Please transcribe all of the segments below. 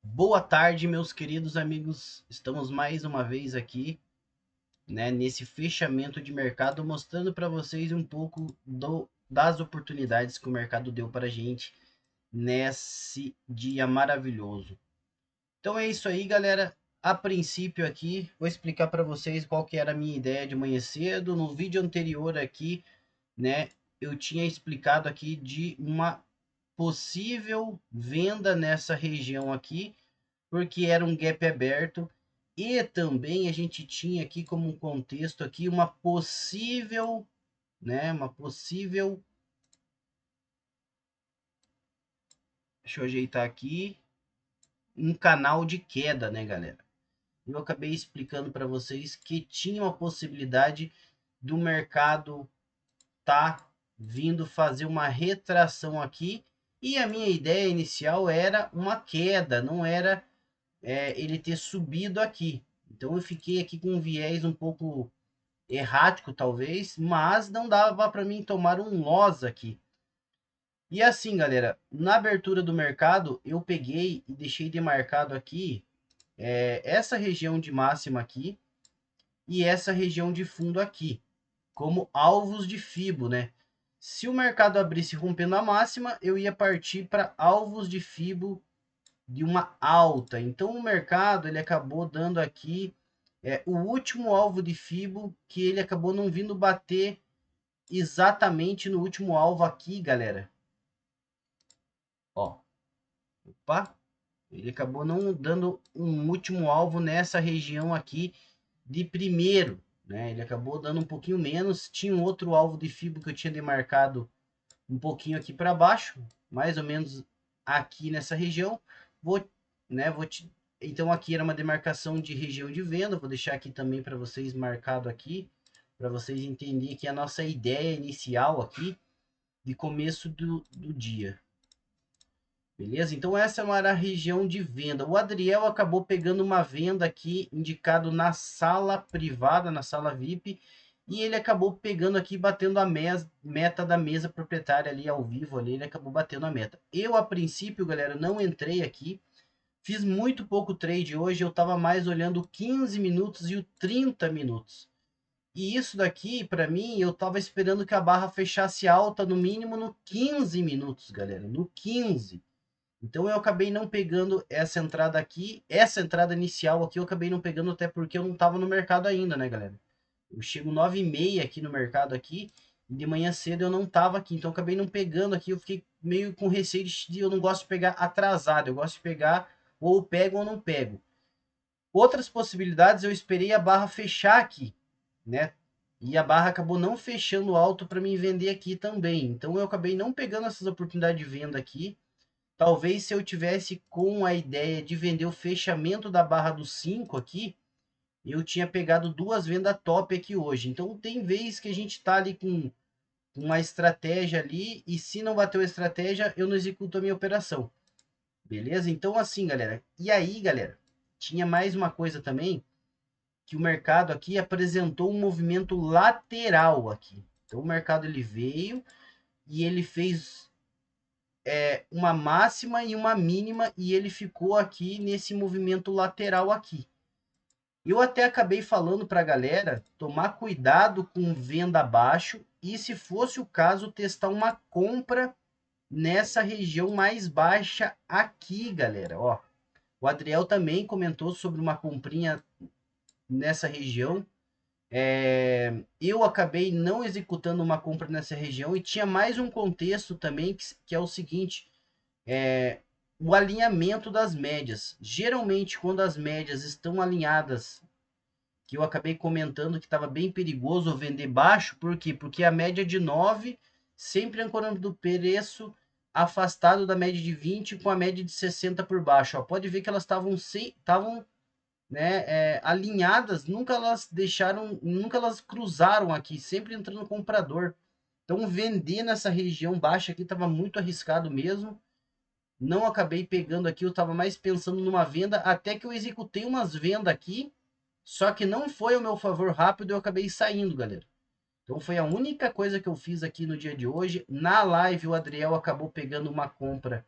Boa tarde, meus queridos amigos. Estamos mais uma vez aqui, né, nesse fechamento de mercado, mostrando para vocês um pouco das oportunidades que o mercado deu para a gente nesse dia maravilhoso. Então é isso aí, galera. A princípio aqui, vou explicar para vocês qual que era a minha ideia de manhã cedo. No vídeo anterior aqui, né, eu tinha explicado aqui de uma possível venda nessa região aqui porque era um gap aberto e também a gente tinha aqui como um contexto aqui uma possível, né, uma possível, deixa eu ajeitar aqui, um canal de queda, né, galera? Eu acabei explicando para vocês que tinha uma possibilidade do mercado tá vindo fazer uma retração aqui e a minha ideia inicial era uma queda, não era ele ter subido aqui. Então eu fiquei aqui com um viés um pouco errático, talvez, mas não dava para mim tomar um loss aqui. E assim, galera, na abertura do mercado, eu peguei e deixei demarcado aqui essa região de máxima aqui e essa região de fundo aqui, como alvos de FIBO, né? Se o mercado abrisse rompendo a máxima, eu ia partir para alvos de FIBO de uma alta. Então o mercado ele acabou dando aqui o último alvo de FIBO que ele acabou não vindo bater exatamente no último alvo aqui, galera. Ó, opa, ele acabou não dando um último alvo nessa região aqui de primeiro, né? Ele acabou dando um pouquinho menos. Tinha um outro alvo de FIBO que eu tinha demarcado um pouquinho aqui para baixo, mais ou menos aqui nessa região. Vou, né, então aqui era uma demarcação de região de venda, vou deixar aqui também para vocês marcado aqui, para vocês entenderem que a nossa ideia inicial aqui de começo do dia. Beleza? Então essa era a região de venda. O Adriel acabou pegando uma venda aqui indicado na sala privada, na sala VIP, e ele acabou pegando aqui batendo a meta da mesa proprietária ali ao vivo ali, ele acabou batendo a meta. Eu a princípio, galera, não entrei aqui. Fiz muito pouco trade hoje, eu estava mais olhando 15 minutos e o 30 minutos. E isso daqui, para mim, eu estava esperando que a barra fechasse alta no mínimo no 15 minutos, galera, no 15. Então eu acabei não pegando essa entrada aqui, essa entrada inicial aqui eu acabei não pegando até porque eu não estava no mercado ainda, né, galera? Eu chego 9h30 aqui no mercado aqui, e de manhã cedo eu não estava aqui, então eu acabei não pegando aqui, eu fiquei meio com receio de eu não gosto de pegar atrasado, eu gosto de pegar ou pego ou não pego. Outras possibilidades eu esperei a barra fechar aqui, né? E a barra acabou não fechando alto para mim vender aqui também. Então eu acabei não pegando essas oportunidades de venda aqui. Talvez se eu tivesse com a ideia de vender o fechamento da barra dos 5 aqui, eu tinha pegado duas vendas top aqui hoje. Então tem vez que a gente está ali com uma estratégia ali e se não bateu a estratégia, eu não executo a minha operação. Beleza? Então assim, galera. E aí, galera, tinha mais uma coisa também que o mercado aqui apresentou um movimento lateral aqui. Então o mercado ele veio e ele fez uma máxima e uma mínima e ele ficou aqui nesse movimento lateral aqui. Eu até acabei falando para a galera tomar cuidado com venda abaixo e se fosse o caso testar uma compra nessa região mais baixa aqui, galera. Ó, o Adriel também comentou sobre uma comprinha nessa região. Eu acabei não executando uma compra nessa região e tinha mais um contexto também que é o seguinte: o alinhamento das médias. Geralmente, quando as médias estão alinhadas, que eu acabei comentando que estava bem perigoso vender baixo, por quê? Porque a média de 9 sempre ancorando do preço afastado da média de 20 com a média de 60 por baixo. Ó, pode ver que elas estavam alinhadas, nunca elas deixaram, nunca elas cruzaram aqui, sempre entrando comprador. Então vender nessa região baixa aqui estava muito arriscado mesmo. Não acabei pegando aqui, eu estava mais pensando numa venda, até que eu executei umas vendas aqui, só que não foi ao meu favor rápido, eu acabei saindo, galera. Então foi a única coisa que eu fiz aqui no dia de hoje. Na live o Adriel acabou pegando uma compra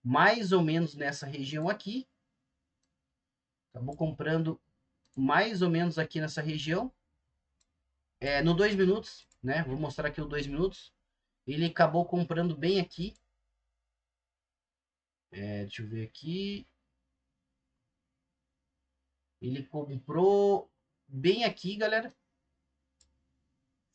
mais ou menos nessa região aqui, Acabou comprando mais ou menos aqui nessa região. No 2 minutos, né? Vou mostrar aqui o 2 minutos. Ele acabou comprando bem aqui. Deixa eu ver aqui. Ele comprou bem aqui, galera.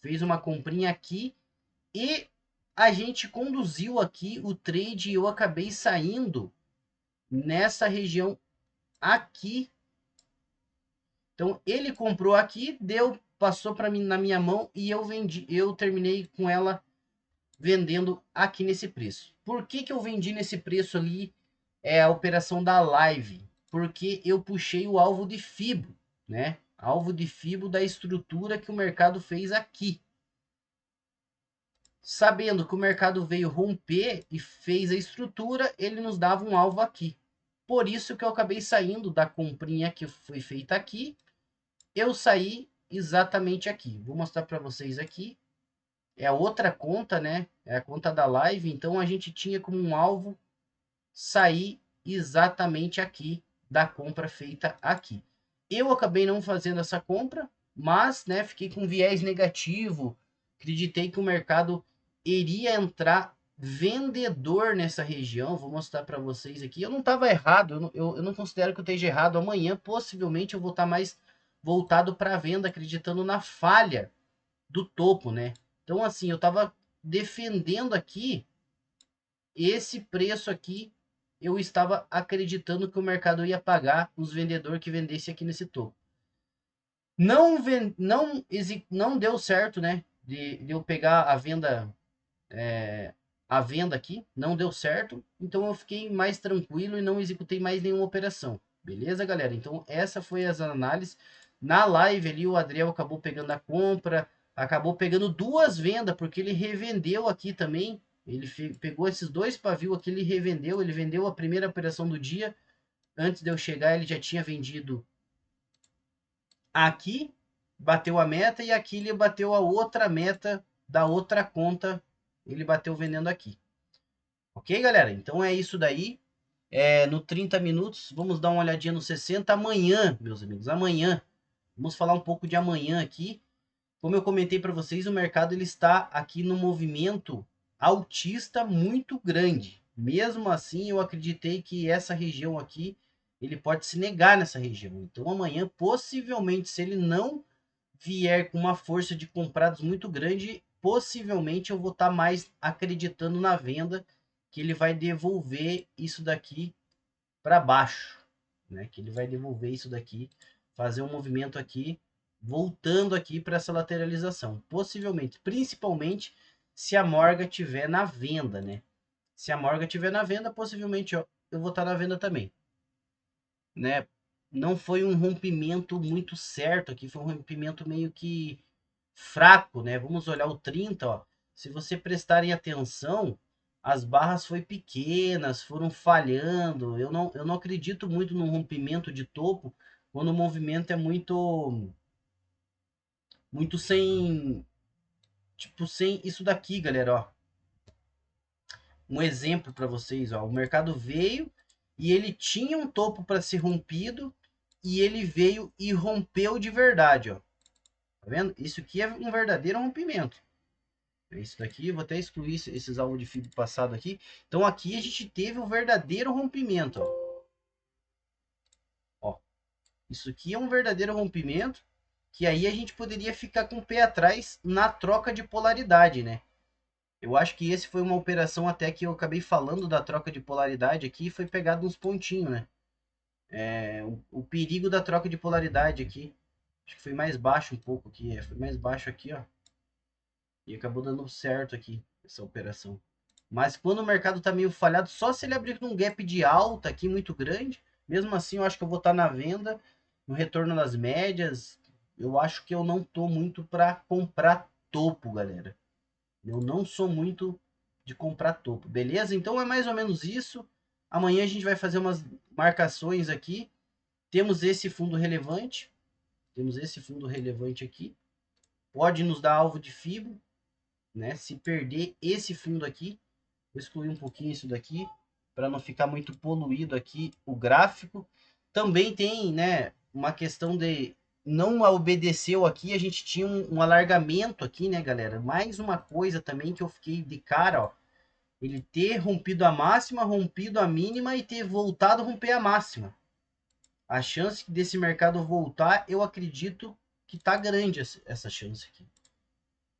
Fez uma comprinha aqui. E a gente conduziu aqui o trade e eu acabei saindo nessa região aqui. Então ele comprou aqui, passou para mim na minha mão e eu vendi, eu terminei com ela vendendo aqui nesse preço. Por que eu vendi nesse preço ali? É a operação da live, porque eu puxei o alvo de FIBO, né? Alvo de FIBO da estrutura que o mercado fez aqui. Sabendo que o mercado veio romper e fez a estrutura, ele nos dava um alvo aqui. Por isso que eu acabei saindo da comprinha que foi feita aqui. Eu saí exatamente aqui. Vou mostrar para vocês aqui. É a outra conta, né? É a conta da live. Então a gente tinha como um alvo sair exatamente aqui da compra feita aqui. Eu acabei não fazendo essa compra, mas, né, fiquei com viés negativo. Acreditei que o mercado iria entrar vendedor nessa região. Vou mostrar para vocês aqui. Eu não estava errado, eu não considero que eu esteja errado. Amanhã, possivelmente, eu vou estar mais voltado para a venda, acreditando na falha do topo, né? Então, assim, eu estava defendendo aqui esse preço aqui. Eu estava acreditando que o mercado ia pagar os vendedores que vendesse aqui nesse topo. Não deu certo, né? De eu pegar a venda aqui, não deu certo. Então eu fiquei mais tranquilo e não executei mais nenhuma operação. Beleza, galera? Então essa foi as análises. Na live ali o Adriel acabou pegando a compra, acabou pegando duas vendas, porque ele revendeu aqui também. Ele pegou esses dois pavios aqui, ele revendeu, ele vendeu a primeira operação do dia. Antes de eu chegar, ele já tinha vendido aqui, bateu a meta, e aqui ele bateu a outra meta da outra conta, ele bateu vendendo aqui. Ok, galera? Então é isso daí. No 30 minutos, vamos dar uma olhadinha no 60. Amanhã, meus amigos, amanhã, vamos falar um pouco de amanhã aqui. Como eu comentei para vocês, o mercado ele está aqui no movimento altista muito grande. Mesmo assim, eu acreditei que essa região aqui, ele pode se negar nessa região. Então amanhã, possivelmente, se ele não vier com uma força de comprados muito grande, possivelmente eu vou estar mais acreditando na venda, que ele vai devolver isso daqui para baixo, né? Que ele vai devolver isso daqui, fazer um movimento aqui, voltando aqui para essa lateralização, possivelmente, principalmente se a Morga tiver na venda, né? Se a Morga tiver na venda, possivelmente, ó, eu vou estar na venda também, né? Não foi um rompimento muito certo aqui, foi um rompimento meio que fraco, né? Vamos olhar o 30, ó. Se você prestarem atenção, as barras foi pequenas, foram falhando. Eu não acredito muito no rompimento de topo quando o movimento é muito sem, tipo, sem isso daqui, galera, ó. Um exemplo para vocês, ó. O mercado veio e ele tinha um topo para ser rompido e ele veio e rompeu de verdade, ó. Tá vendo? Isso aqui é um verdadeiro rompimento. Isso daqui, vou até excluir esses alvos de fibra passado aqui. Então aqui a gente teve um verdadeiro rompimento, ó. Ó, isso aqui é um verdadeiro rompimento, que aí a gente poderia ficar com o pé atrás na troca de polaridade, né? Eu acho que esse foi uma operação até que eu acabei falando da troca de polaridade aqui, foi pegado uns pontinhos, né? O perigo da troca de polaridade aqui, acho que foi mais baixo um pouco aqui, foi mais baixo aqui, ó. E acabou dando certo aqui, essa operação. Mas quando o mercado tá meio falhado, só se ele abrir num gap de alta aqui muito grande, mesmo assim eu acho que eu vou estar na venda, no retorno das médias. Eu acho que eu não tô muito para comprar topo, galera. Eu não sou muito de comprar topo, beleza? Então é mais ou menos isso. Amanhã a gente vai fazer umas marcações aqui. Temos esse fundo relevante. Temos esse fundo relevante aqui. Pode nos dar alvo de FIBO, né? Se perder esse fundo aqui, vou excluir um pouquinho isso daqui para não ficar muito poluído aqui o gráfico. também tem, né, uma questão de não obedeceu aqui, a gente tinha um alargamento aqui, né, galera? Mais uma coisa também que eu fiquei de cara, ó. Ele ter rompido a máxima, rompido a mínima e ter voltado a romper a máxima. A chance desse mercado voltar, eu acredito que tá grande essa chance aqui.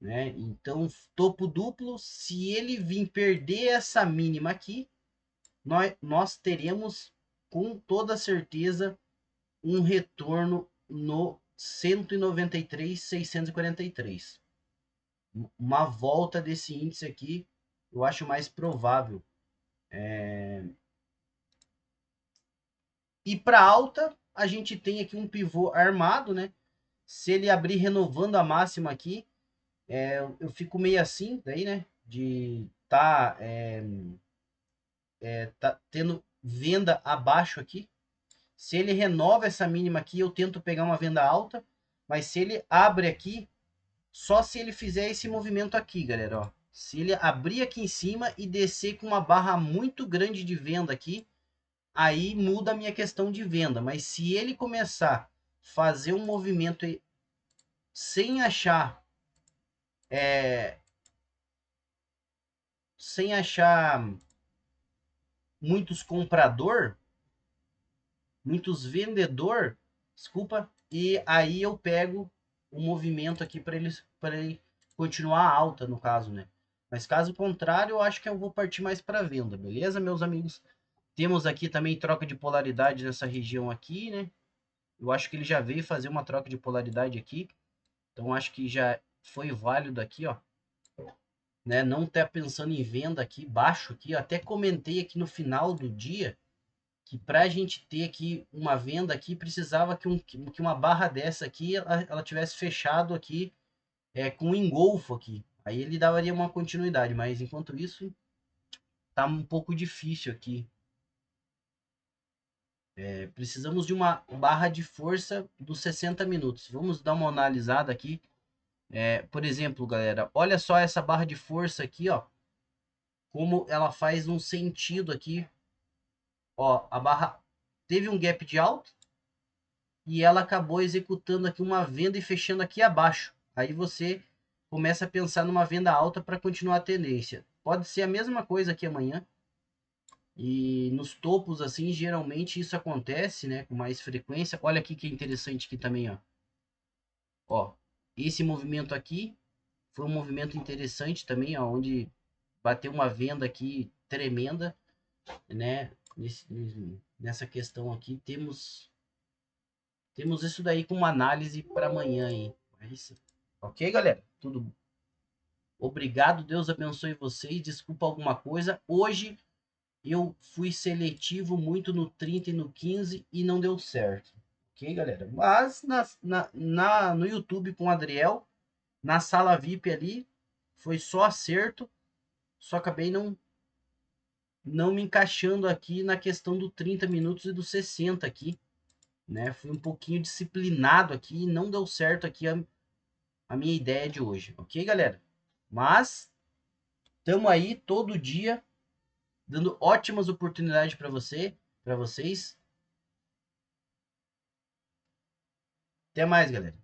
Né? Então, topo duplo, se ele vir perder essa mínima aqui, nós teremos com toda certeza um retorno no 193,643. Uma volta desse índice aqui, eu acho mais provável. E para alta, a gente tem aqui um pivô armado, né? Se ele abrir renovando a máxima aqui, eu fico meio assim, daí, né? De tá tendo venda abaixo aqui. Se ele renova essa mínima aqui, eu tento pegar uma venda alta. Mas se ele abre aqui, só se ele fizer esse movimento aqui, galera, ó. Se ele abrir aqui em cima e descer com uma barra muito grande de venda aqui, aí muda a minha questão de venda. Mas se ele começar a fazer um movimento sem achar sem achar muitos comprador, muitos vendedor, desculpa, e aí eu pego o movimento aqui para ele continuar alta, no caso, né? Mas caso contrário, eu acho que eu vou partir mais para venda, beleza, meus amigos? Temos aqui também troca de polaridade nessa região aqui, né? Eu acho que ele já veio fazer uma troca de polaridade aqui, então acho que já foi válido aqui, ó. Né? Não tá pensando em venda aqui, baixo aqui, eu até comentei aqui no final do dia que para a gente ter aqui uma venda aqui, precisava que uma barra dessa aqui, ela tivesse fechado aqui com um engolfo aqui. Aí ele daria uma continuidade, mas enquanto isso, tá um pouco difícil aqui. Precisamos de uma barra de força dos 60 minutos. Vamos dar uma analisada aqui. Por exemplo, galera, olha só essa barra de força aqui, ó. Como ela faz um sentido aqui. Ó, a barra teve um gap de alta, e ela acabou executando aqui uma venda e fechando aqui abaixo. Aí você começa a pensar numa venda alta para continuar a tendência. Pode ser a mesma coisa aqui amanhã. E nos topos assim, geralmente isso acontece, né, com mais frequência. Olha aqui que interessante aqui também, ó. Ó, esse movimento aqui foi um movimento interessante também, ó, onde bateu uma venda aqui tremenda, né? Nessa questão aqui temos isso daí como análise para amanhã aí. É isso. Ok, galera? Tudo. Obrigado, Deus abençoe vocês. Desculpa alguma coisa. Hoje eu fui seletivo muito no 30 e no 15 e não deu certo. Ok, galera? Mas no YouTube com o Adriel, na sala VIP ali, foi só acerto. Só acabei não me encaixando aqui na questão do 30 minutos e do 60 aqui. Né? Fui um pouquinho disciplinado aqui e não deu certo aqui a minha ideia de hoje, ok, galera? Mas estamos aí todo dia dando ótimas oportunidades para vocês. Até mais, galera.